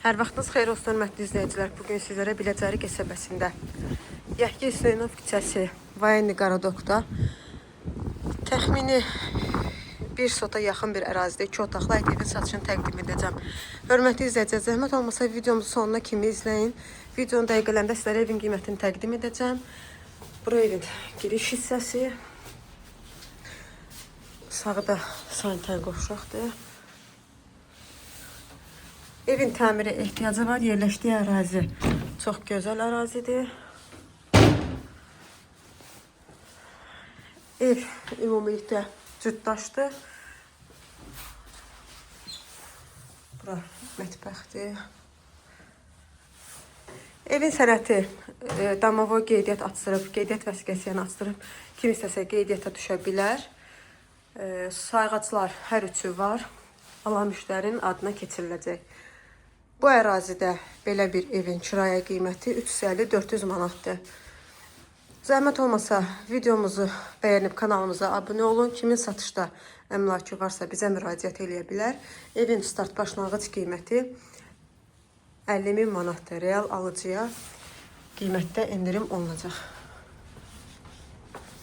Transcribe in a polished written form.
Hər vaxtınız xeyir olsun, hörmətli izləyicilər. Bugün sizlərə Biləcəri qəsəbəsində Yəhya Hüseynov küçəsi Vayenli Qaradokda təxmini bir sota yaxın bir ərazidə 2 otaqlı evin satışını təqdim edəcəm. Hörmətli izləyicilər, zəhmət olmasa videomuzu sonuna kimi izləyin. Videonun dəqiqələrində sizlərə evin qiymətini təqdim edəcəm. Bura evin giriş hissəsi. Sağda sanitar qovşaqdır. Evin təmiri ehtiyacı var. Yerləşdiyi ərazi çox gözəl ərazidir. Ev ümumilikdə cütdaşdır. Bura mətbəxdir. Evin sənəti domovoy qeydiyyat açdırıb, qeydiyyat vəsiqəsi yəni açdırıb. Kim istəsə qeydiyyata düşə bilər. Sayğaclar hər üçü var. Alan müştərinin adına keçiriləcək. Bu ərazidə belə bir evin kirayə qiyməti 350-400 manatdır. Zəhmət olmasa videomuzu bəyənib kanalımıza abunə olun. Kimin satışda əmlakı varsa bizə müraciət edə bilər. Evin start başlanğıc qiyməti 50.000 manatdır. Real alıcıya qiymətdə endirim olunacaq.